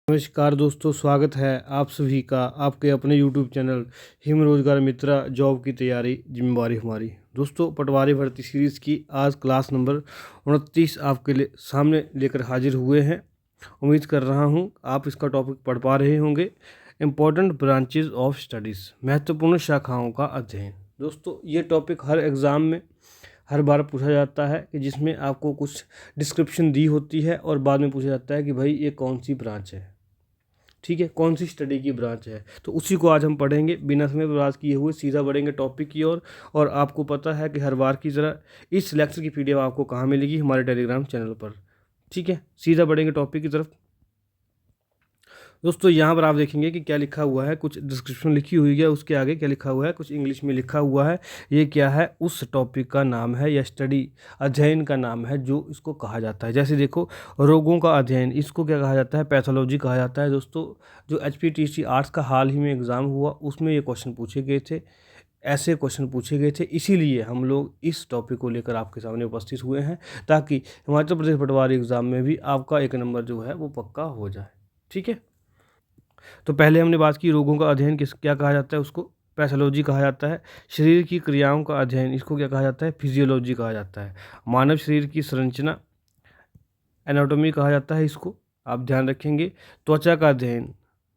नमस्कार दोस्तों, स्वागत है आप सभी का आपके अपने यूट्यूब चैनल हिम रोजगार मित्रा। जॉब की तैयारी जिम्मेवारी हमारी। दोस्तों, पटवारी भर्ती सीरीज़ की आज क्लास नंबर 29 आपके लिए सामने लेकर हाजिर हुए हैं। उम्मीद कर रहा हूं आप इसका टॉपिक पढ़ पा रहे होंगे। इम्पोर्टेंट ब्रांचेज ऑफ स्टडीज़, महत्वपूर्ण शाखाओं का अध्ययन। दोस्तों, ये टॉपिक हर एग्ज़ाम में हर बार पूछा जाता है कि जिसमें आपको कुछ डिस्क्रिप्शन दी होती है और बाद में पूछा जाता है कि भाई ये कौन सी ब्रांच है, ठीक है, कौन सी स्टडी की ब्रांच है। तो उसी को आज हम पढ़ेंगे बिना समय बर्बाद किए हुए, सीधा बढ़ेंगे टॉपिक की ओर। और आपको पता है कि हर बार की तरह इस लेक्चर की पीडीएफ आपको कहाँ मिलेगी, हमारे टेलीग्राम चैनल पर। ठीक है, सीधा बढ़ेंगे टॉपिक की तरफ। दोस्तों, यहाँ पर आप देखेंगे कि क्या लिखा हुआ है, कुछ डिस्क्रिप्शन लिखी हुई है, उसके आगे क्या लिखा हुआ है, कुछ इंग्लिश में लिखा हुआ है। ये क्या है, उस टॉपिक का नाम है या स्टडी अध्ययन का नाम है जो इसको कहा जाता है। जैसे देखो, रोगों का अध्ययन, इसको क्या कहा जाता है, पैथोलॉजी कहा जाता है। दोस्तों, जो HPTC आर्ट्स का हाल ही में एग्ज़ाम हुआ उसमें ये क्वेश्चन पूछे गए थे, ऐसे क्वेश्चन पूछे गए थे। इसीलिए हम लोग इस टॉपिक को लेकर आपके सामने उपस्थित हुए हैं, ताकि हिमाचल प्रदेश पटवारी एग्ज़ाम में भी आपका एक नंबर जो है वो पक्का हो जाए। ठीक है, तो पहले हमने बात की रोगों का अध्ययन क्या कहा जाता है, उसको पैथोलॉजी कहा जाता है। शरीर की क्रियाओं का अध्ययन, इसको क्या कहा जाता है, फिजियोलॉजी कहा जाता है। मानव शरीर की संरचना, एनाटॉमी कहा जाता है, इसको आप ध्यान रखेंगे। त्वचा का अध्ययन,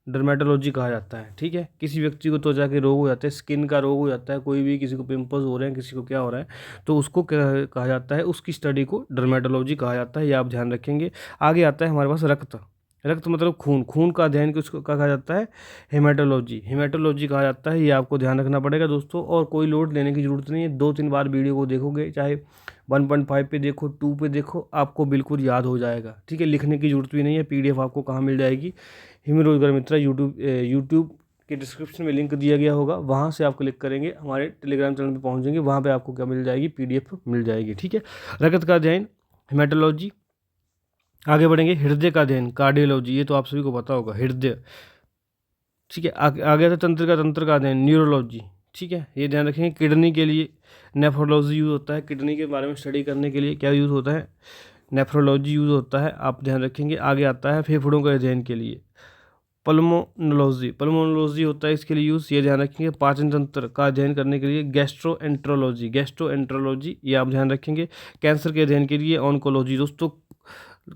डर्मेटोलॉजी कहा जाता है। ठीक है, किसी व्यक्ति को त्वचा के रोग हो जाते हैं, स्किन का रोग हो जाता है, कोई भी, किसी को पिंपल्स हो रहे हैं, किसी को क्या हो रहा है, तो उसको क्या कहा जाता है, उसकी स्टडी को डर्मेटोलॉजी कहा जाता है। ये आप ध्यान रखेंगे। आगे आता है हमारे पास रक्त। रक्त मतलब खून, खून का अध्ययन किसको कहा जाता है, हेमाटोलॉजी, हेमाटोलॉजी कहा जाता है। ये आपको ध्यान रखना पड़ेगा दोस्तों, और कोई लोड लेने की ज़रूरत नहीं है। 2-3 बार वीडियो को देखोगे, चाहे 1.5 पे देखो, 2 पे देखो, आपको बिल्कुल याद हो जाएगा। ठीक है, लिखने की ज़रूरत भी नहीं है। PDF आपको कहाँ मिल जाएगी, हिम रोजगार मित्रा यूट्यूब के डिस्क्रिप्शन में लिंक दिया गया होगा, वहाँ से आप क्लिक करेंगे, हमारे टेलीग्राम चैनल पे पहुँचेंगे, वहाँ पे आपको क्या मिल जाएगी, PDF मिल जाएगी। ठीक है, रक्त का अध्ययन, हेमाटोलॉजी। आगे बढ़ेंगे, हृदय का अध्ययन, कार्डियोलॉजी, ये तो आप सभी को पता होगा, हृदय। ठीक है, आगे आता है तंत्र का अध्ययन, न्यूरोलॉजी। ठीक है, ये ध्यान रखेंगे। किडनी के लिए नेफ्रोलॉजी यूज़ होता है, किडनी के बारे में स्टडी करने के लिए क्या यूज़ होता है, नेफ्रोलॉजी यूज़ होता है, आप ध्यान रखेंगे। आगे आता है फेफड़ों के अध्ययन के लिए पल्मोनोलॉजी, पल्मोनोलॉजी होता है इसके लिए यूज़, ये ध्यान रखेंगे। पाचन तंत्र का अध्ययन करने के लिए गैस्ट्रोएंट्रोलॉजी, गैस्ट्रोएंट्रोलॉजी, ये आप ध्यान रखेंगे। कैंसर के अध्ययन के लिए ऑन्कोलॉजी। दोस्तों,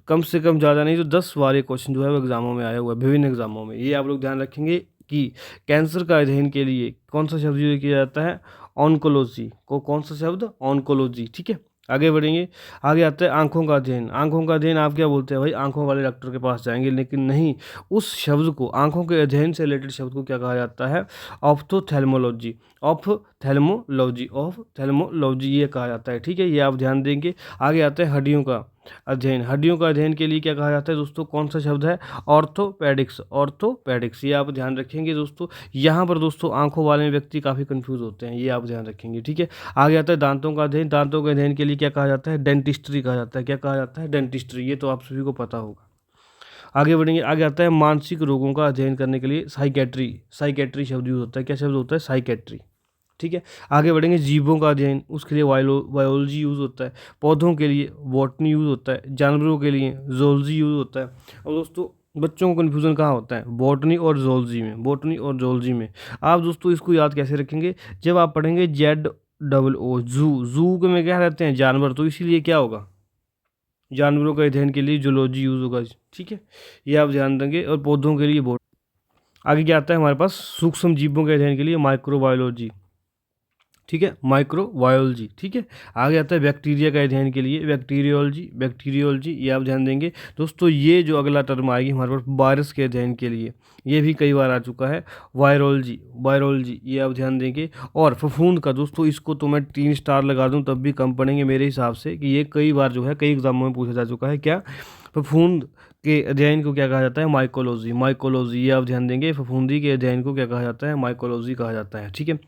कम से कम ज़्यादा नहीं तो 10 बार ये क्वेश्चन जो है वो एग्जामों में आया हुआ है, विभिन्न एग्जामों में। ये आप लोग ध्यान रखेंगे कि कैंसर का अध्ययन के लिए कौन सा शब्द यूज किया जाता है, ऑन्कोलॉजी को, कौन सा शब्द, ऑन्कोलॉजी। ठीक है, आगे बढ़ेंगे। आगे आता है आंखों का अध्ययन। आंखों का अध्ययन आप क्या बोलते हैं भाई, आंखों वाले डॉक्टर के पास जाएंगे, लेकिन नहीं, उस शब्द को, आंखों के अध्ययन से रिलेटेड शब्द को क्या कहा जाता है, ऑप्थोथेल्मोलॉजी, ऑप्थेल्मोलॉजी ये कहा जाता है। ठीक है, ये आप ध्यान देंगे। आगे आता है हड्डियों का अध्ययन। हड्डियों का अध्ययन के लिए क्या कहा जाता है दोस्तों, कौन सा शब्द है, ऑर्थोपेडिक्स, ऑर्थोपेडिक्स, ये आप ध्यान रखेंगे दोस्तों। यहाँ पर दोस्तों आंखों वाले व्यक्ति काफ़ी कंफ्यूज होते हैं, ये आप ध्यान रखेंगे। ठीक है, आगे आता है दांतों का अध्ययन। दांतों के अध्ययन के लिए क्या कहा जाता है, डेंटिस्ट्री कहा जाता है। क्या कहा जाता है, डेंटिस्ट्री, ये तो आप सभी को पता होगा। आगे बढ़ेंगे। आगे आता है मानसिक रोगों का अध्ययन करने के लिए साइकेट्री, साइकेट्री शब्द यूज होता है। क्या शब्द होता है, साइकेट्री। ठीक है, आगे बढ़ेंगे। जीवों का अध्ययन, उसके लिए बायोलॉजी यूज़ होता है। पौधों के लिए बॉटनी यूज़ होता है। जानवरों के लिए जोलॉजी यूज़ होता है। और दोस्तों, बच्चों को कन्फ्यूज़न कहाँ होता है, बॉटनी और जोलॉजी में, बॉटनी और जोलॉजी में। आप दोस्तों इसको याद कैसे रखेंगे, जब आप पढ़ेंगे ZOO, जू, जू के में क्या रहते हैं, जानवर, तो इसीलिए क्या होगा, जानवरों के अध्ययन के लिए जूलॉजी यूज़ होगा। ठीक है, ये आप ध्यान देंगे। और पौधों के लिए बॉट। आगे क्या आता है हमारे पास, सूक्ष्म जीवों के अध्ययन के लिए माइक्रोबायोलॉजी। ठीक है, माइक्रोबायोलॉजी। ठीक है, आगे आता है बैक्टीरिया का अध्ययन के लिए बैक्टीरियोलॉजी, बैक्टीरियोलॉजी, ये आप ध्यान देंगे दोस्तों। ये जो अगला टर्म आएगी हमारे पास वायरस के अध्ययन के लिए, ये भी कई बार आ चुका है, वायरोलॉजी, वायरोलॉजी, ये आप ध्यान देंगे। और फफूंद का, दोस्तों इसको तो मैं 3 स्टार लगा दूं तब भी कम पड़ेंगे मेरे हिसाब से, कि ये कई बार जो है कई एग्जामों में पूछा जा चुका है। क्या, फफूंद के अध्ययन को क्या कहा जाता है, माइकोलॉजी, माइकोलॉजी, ये आप ध्यान देंगे। फफूंदी के अध्ययन को क्या कहा जाता है, माइकोलॉजी कहा जाता है। ठीक है,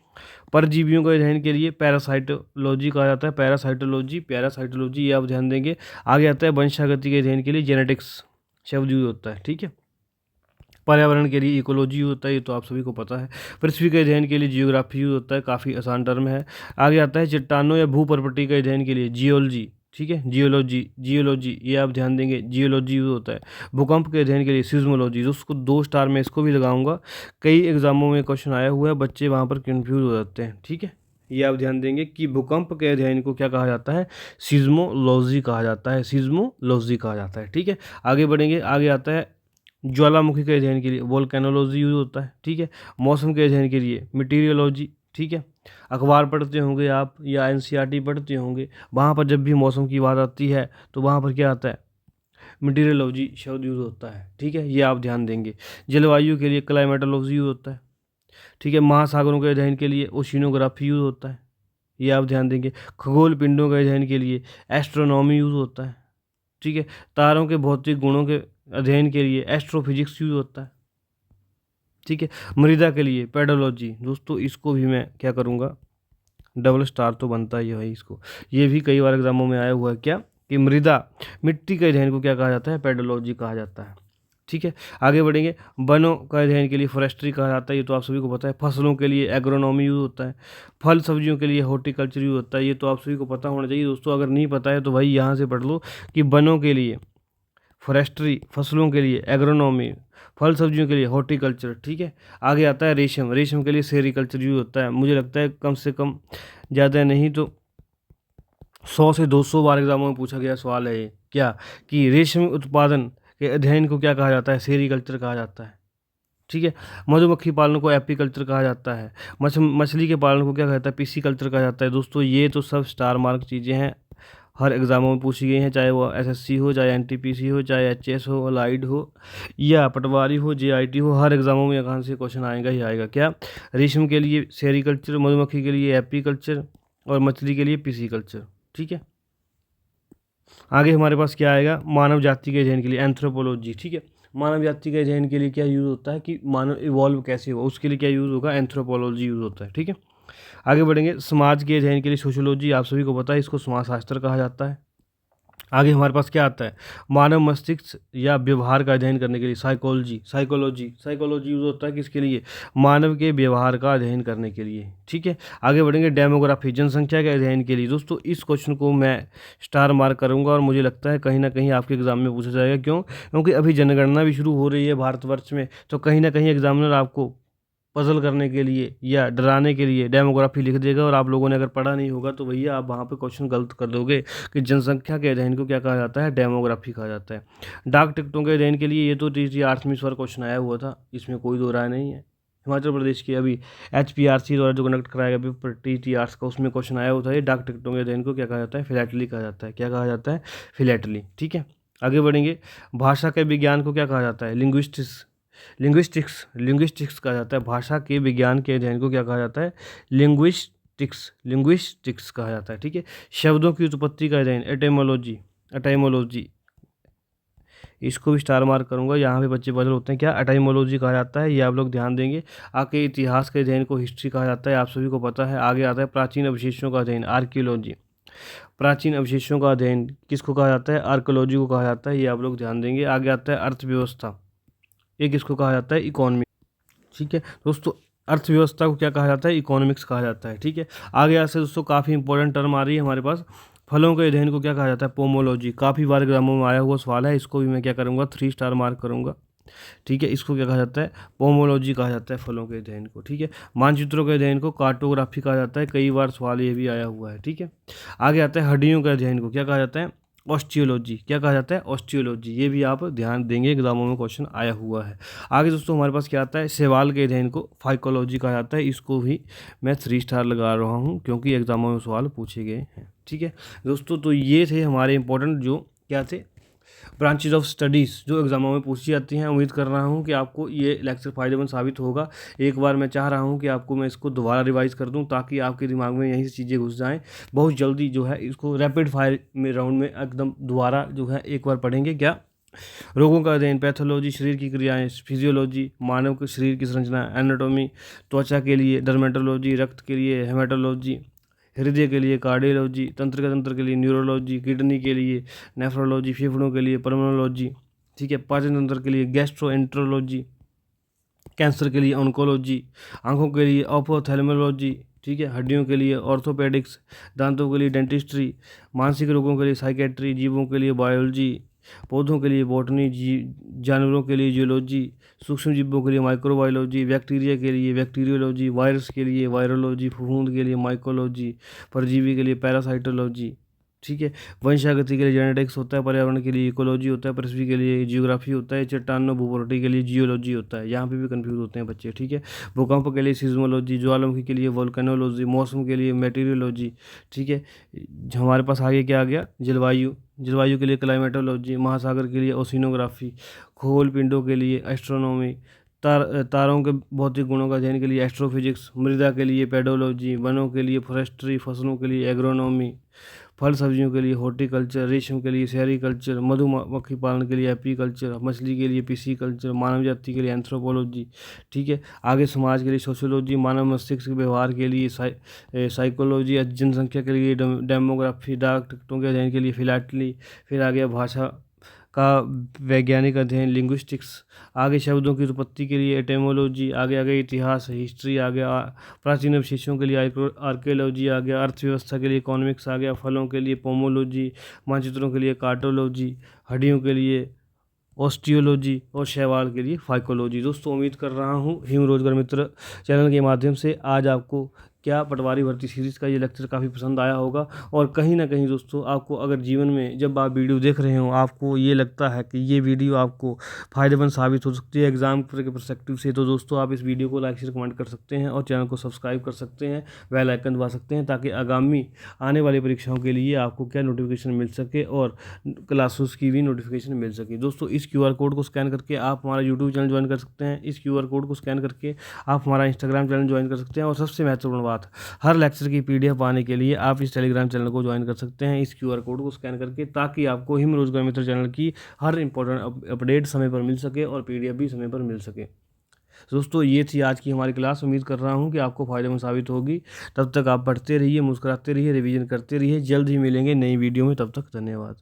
परजीवियों के अध्ययन के लिए पैरासाइटोलॉजी कहा जाता है, पैरासाइटोलॉजी, पैरासाइटोलॉजी, ये आप ध्यान देंगे। आगे आता है वंशागति के अध्ययन के लिए जेनेटिक्स शब्द यूज होता है। ठीक है, पर्यावरण के लिए इकोलॉजी यूज होता है, ये तो आप सभी को पता है। पृथ्वी के अध्ययन के लिए जियोग्राफी यूज होता है, काफ़ी आसान टर्म है। आगे आता है चट्टानों या भू प्रॉपर्टी के अध्ययन के लिए जियोलॉजी, ठीक है। जियोलॉजी, जियोलॉजी ये आप ध्यान देंगे, जियोलॉजी यूज होता है। भूकंप के अध्ययन के लिए सिज्मोलॉजी, उसको 2 स्टार में इसको भी लगाऊंगा। कई एग्जामों में क्वेश्चन आया हुआ है, बच्चे वहाँ पर कंफ्यूज हो जाते हैं, ठीक है। ये आप ध्यान देंगे कि भूकंप के अध्ययन को क्या कहा जाता है, सिज्मोलॉजी कहा जाता है, सिज्मोलॉजी कहा जाता है, ठीक है। आगे बढ़ेंगे, आगे आता है ज्वालामुखी के अध्ययन के लिए वोल्केनोलॉजी यूज होता है, ठीक है। मौसम के अध्ययन के लिए मटीरियोलॉजी, ठीक है। अखबार पढ़ते होंगे आप या एनसीईआरटी पढ़ते होंगे, वहाँ पर जब भी मौसम की बात आती है तो वहाँ पर क्या आता है, मटीरियोलॉजी शब्द यूज होता है, ठीक है। ये आप ध्यान देंगे। जलवायु के लिए क्लाइमेटोलॉजी यूज होता है, ठीक है। महासागरों के अध्ययन के लिए ओशिनोग्राफी यूज होता है, ये आप ध्यान देंगे। खगोल पिंडों के अध्ययन के लिए एस्ट्रोनॉमी यूज होता है, ठीक है। तारों के भौतिक गुणों के अध्ययन के लिए एस्ट्रोफिजिक्स यूज होता है, ठीक है। मृदा के लिए पेडोलॉजी, दोस्तों इसको भी मैं क्या करूँगा, डबल स्टार तो बनता ही है भाई इसको। ये भी कई बार एग्जामों में आया हुआ है क्या, कि मृदा मिट्टी के अध्ययन को क्या कहा जाता है, पेडोलॉजी कहा जाता है, ठीक है। आगे बढ़ेंगे, वनों का अध्ययन के लिए फॉरेस्ट्री कहा जाता है, ये तो आप सभी को पता है। फसलों के लिए एग्रोनॉमी यूज होता है। फल सब्जियों के लिए हॉर्टिकल्चर यूज होता है, ये तो आप सभी को पता होना चाहिए दोस्तों। अगर नहीं पता है तो भाई यहाँ से पढ़ लो कि वनों के लिए फॉरेस्ट्री, फसलों के लिए एग्रोनॉमी, फल सब्जियों के लिए हॉर्टिकल्चर, ठीक है। आगे आता है रेशम, रेशम के लिए सेरिकल्चर यूज होता है। मुझे लगता है कम से कम ज़्यादा नहीं तो 100 से 200 बार एग्जामों में पूछा गया सवाल है ये, क्या कि रेशम उत्पादन के अध्ययन को क्या कहा जाता है, सेरिकल्चर कहा जाता है, ठीक है। मधुमक्खी पालन को एपीकल्चर कहा जाता है। मछली के पालन को क्या कहता है, पिसीकल्चर कहा जाता है। दोस्तों ये तो सब स्टार मार्क चीज़ें हैं, हर एग्ज़ामों में पूछी गई हैं, चाहे वो एसएससी हो, चाहे एनटीपीसी हो, चाहे एचएस हो, लाइड हो या पटवारी हो, जेआईटी हो, हर एग्ज़ामों में यहाँ से क्वेश्चन आएगा ही आएगा। क्या, रेशम के लिए सेरिकल्चर, मधुमक्खी के लिए एपीकल्चर और मछली के लिए पिसीकल्चर, ठीक है। आगे हमारे पास क्या आएगा, मानव जाति के अध्ययन के लिए एंथ्रोपोलॉजी, ठीक है। मानव जाति के अध्ययन के लिए क्या यूज़ होता है, कि मानव इवॉल्व कैसे हुआ, उसके लिए क्या यूज़ होगा, एंथ्रोपोलॉजी यूज़ होता है, ठीक है। आगे बढ़ेंगे, समाज के अध्ययन के लिए सोशियोलॉजी, आप सभी को पता है इसको समाजशास्त्र कहा जाता है। आगे हमारे पास क्या आता है, मानव मस्तिष्क या व्यवहार का अध्ययन करने के लिए साइकोलॉजी, साइकोलॉजी यूज होता है किसके लिए, मानव के व्यवहार का अध्ययन करने के लिए, ठीक है। आगे बढ़ेंगे, डेमोग्राफी, जनसंख्या के अध्ययन के लिए। दोस्तों इस क्वेश्चन को मैं स्टार मार्क करूंगा और मुझे लगता है कहीं ना कहीं आपके एग्जाम में पूछा जाएगा। क्यों, क्योंकि अभी जनगणना भी शुरू हो रही है भारतवर्ष में, तो कहीं ना कहीं एग्जामिनर आपको पजल करने के लिए या डराने के लिए डेमोग्राफी लिख देगा, और आप लोगों ने अगर पढ़ा नहीं होगा तो भैया आप वहाँ पे क्वेश्चन गलत कर दोगे कि जनसंख्या के अध्ययन को क्या कहा जाता है, डेमोग्राफी कहा जाता है। डाक टिकटों के अध्ययन के लिए, ये तो टीटी आर्ट्स में इस बार क्वेश्चन आया हुआ था, इसमें कोई दो राय नहीं है। हिमाचल प्रदेश की अभी एचपीआरसी द्वारा जो कंडक्ट कराया गया पेपर टीटी आर्ट्स का, उसमें क्वेश्चन आया हुआ था, ये डाक टिकटों के अध्ययन को क्या कहा जाता है, फिलैटली कहा जाता है। क्या कहा जाता है, फिलैटली, ठीक है। आगे बढ़ेंगे, भाषा के विज्ञान को क्या कहा जाता है, लिंग्विस्टिक्स कहा जाता है। भाषा के विज्ञान के अध्ययन को क्या कहा जाता है, लिंग्विस्टिक्स कहा जाता है, ठीक है। शब्दों की उत्पत्ति का अध्ययन, एटाइमोलॉजी, इसको भी स्टार मार्क करूंगा, यहाँ पे बच्चे बदल होते हैं, क्या एटाइमोलॉजी कहा जाता है, ये आप लोग ध्यान देंगे। आगे इतिहास के अध्ययन को हिस्ट्री कहा जाता है, आप सभी को पता है। आगे आता है प्राचीन अवशेषों का अध्ययन, आर्कियोलॉजी, प्राचीन अवशेषों का अध्ययन किसको कहा जाता है, आर्कियोलॉजी को कहा जाता है, ये आप लोग ध्यान देंगे। आगे आता है अर्थव्यवस्था, ये किसको कहा जाता है, इकोनॉमी, ठीक है दोस्तों। अर्थव्यवस्था को क्या कहा जाता है, इकोनॉमिक्स कहा जाता है, ठीक है। आगे यहाँ से दोस्तों काफ़ी इंपॉर्टेंट टर्म आ रही है हमारे पास, फलों के अध्ययन को क्या कहा जाता है, पोमोलॉजी, काफ़ी बार एग्जामों में आया हुआ सवाल है, इसको भी मैं क्या करूँगा, 3 स्टार मार्क करूँगा, ठीक है। इसको क्या कहा जाता है, पोमोलॉजी कहा जाता है फलों के अध्ययन को, ठीक है। मानचित्रों के अध्ययन को कार्टोग्राफी कहा जाता है, कई बार सवाल ये भी आया हुआ है, ठीक है। आगे आता है हड्डियों के अध्ययन को क्या कहा जाता है, ऑस्टियोलॉजी, क्या कहा जाता है, ऑस्टियोलॉजी, ये भी आप ध्यान देंगे, एग्जामों में क्वेश्चन आया हुआ है। आगे दोस्तों हमारे पास क्या आता है, शैवाल के अध्ययन को फाइकोलॉजी कहा जाता है, इसको भी मैं 3 स्टार लगा रहा हूँ क्योंकि एग्जामों में सवाल पूछे गए हैं, ठीक है दोस्तों। तो ये थे हमारे इंपॉर्टेंट जो क्या थे, ब्रांचेज ऑफ स्टडीज़ जो एग्जामों में पूछी जाती हैं। उम्मीद कर रहा हूँ कि आपको ये लेक्चर फ़ायदेमंद साबित होगा। एक बार मैं चाह रहा हूँ कि आपको मैं इसको दोबारा रिवाइज़ कर दूँ ताकि आपके दिमाग में यही चीज़ें घुस जाएँ। बहुत जल्दी जो है इसको रैपिड फायर में राउंड में एकदम दोबारा जो है एक बार पढ़ेंगे। क्या, रोगों का अध्ययन, पैथोलॉजी, शरीर की क्रियाएं, फिजियोलॉजी, मानव के शरीर की संरचना, एनाटॉमी, त्वचा के लिए डर्मेटोलॉजी, रक्त के लिए हेमाटोलॉजी, हृदय के लिए कार्डियोलॉजी, तंत्र के लिए न्यूरोलॉजी, किडनी के लिए नेफ्रोलॉजी, फेफड़ों के लिए पल्मोनोलॉजी, ठीक है, पाचन तंत्र के लिए गैस्ट्रोएंट्रोलॉजी, कैंसर के लिए ऑन्कोलॉजी, आंखों के लिए ऑप्थेल्मोलॉजी, ठीक है। हड्डियों के लिए ऑर्थोपेडिक्स, दांतों के लिए डेंटिस्ट्री, मानसिक रोगों के लिए साइकेट्री, जीवों के लिए बायोलॉजी, पौधों के लिए बॉटनी, जानवरों के लिए जियोलॉजी, सूक्ष्म जीवों के लिए माइक्रोबायोलॉजी, बैक्टीरिया के लिए बैक्टीरियोलॉजी, वायरस के लिए वायरोलॉजी, फफूंद के लिए माइकोलॉजी, परजीवी के लिए पैरासाइटोलॉजी, ठीक है। वंशागति के लिए जेनेटिक्स होता है, पर्यावरण के लिए इकोलॉजी होता है, पृथ्वी के लिए जियोग्राफी होता है, चट्टानों भूप्रकृति के लिए जियोलॉजी होता है। यहाँ पे भी कंफ्यूज होते हैं बच्चे, ठीक है। भूकंप के लिए सिज्मोलॉजी, ज्वालामुखी के लिए वोल्केनोलॉजी, मौसम के लिए मेटीरियोलॉजी, ठीक है। हमारे पास आगे क्या आ गया, जलवायु, जलवायु के लिए क्लाइमेटोलॉजी, महासागर के लिए ओशिनोग्राफी, खगोल पिंडों के लिए एस्ट्रोनॉमी, तारों के भौतिक गुणों का अध्ययन के लिए एस्ट्रोफिजिक्स, मृदा के लिए पेडोलॉजी, वनों के लिए फॉरेस्ट्री, फसलों के लिए एग्रोनॉमी, फल सब्जियों के लिए हॉर्टिकल्चर, रेशम के लिए सेरिकल्चर, मधुमक्खी पालन के लिए एपीकल्चर, मछली के लिए पिसीकल्चर, मानव जाति के लिए एंथ्रोपोलॉजी, ठीक है। आगे समाज के लिए सोशियोलॉजी, मानव मस्तिष्क के व्यवहार के लिए साइकोलॉजी, जनसंख्या के लिए डेमोग्राफी, डाक टिकटों के अध्ययन के लिए फिलाटली, फिर आ गया भाषा का वैज्ञानिक अध्ययन लिंग्विस्टिक्स, आगे शब्दों की उत्पत्ति के लिए एटेमोलॉजी, आगे आगे इतिहास हिस्ट्री आ गया, प्राचीन अवशेषों के लिए आर्कियोलॉजी आ गया, अर्थव्यवस्था के लिए इकोनॉमिक्स आ गया, फलों के लिए पोमोलॉजी, मानचित्रों के लिए कार्टोलॉजी, हड्डियों के लिए ऑस्टियोलॉजी और शैवाल के लिए फाइकोलॉजी। दोस्तों उम्मीद कर रहा हूँ हिम रोजगार मित्र चैनल के माध्यम से आज आपको क्या पटवारी भर्ती सीरीज़ का ये लेक्चर काफ़ी पसंद आया होगा। और कहीं ना कहीं दोस्तों आपको अगर जीवन में जब आप वीडियो देख रहे हो आपको ये लगता है कि ये वीडियो आपको फ़ायदेमंद साबित हो सकती है एग्जाम के परस्पेक्टिव से, तो दोस्तों आप इस वीडियो को लाइक शेयर कमेंट कर सकते हैं और चैनल को सब्सक्राइब कर सकते हैं, बेल आइकन दबा सकते हैं, ताकि आगामी आने वाली परीक्षाओं के लिए आपको क्या नोटिफिकेशन मिल सके और क्लासेस की भी नोटिफिकेशन मिल सके। दोस्तों इस QR कोड को स्कैन करके आप हमारा यूट्यूब चैनल ज्वाइन कर सकते हैं, इस QR कोड को स्कैन करके आप हमारा इंस्टाग्राम चैनल ज्वाइन कर सकते हैं, और सबसे महत्वपूर्ण बात, हर लेक्चर की PDF पाने के लिए आप इस टेलीग्राम चैनल को ज्वाइन कर सकते हैं इस QR कोड को स्कैन करके, ताकि आपको हिम रोजगार मित्र चैनल की हर इंपॉर्टेंट अपडेट समय पर मिल सके और PDF भी समय पर मिल सके। दोस्तों ये थी आज की हमारी क्लास, उम्मीद कर रहा हूँ कि आपको फ़ायदेमंद साबित होगी। तब तक आप पढ़ते रहिए, मुस्कुराते रहिए, रिवीजन करते रहिए। जल्द ही मिलेंगे नई वीडियो में, तब तक धन्यवाद।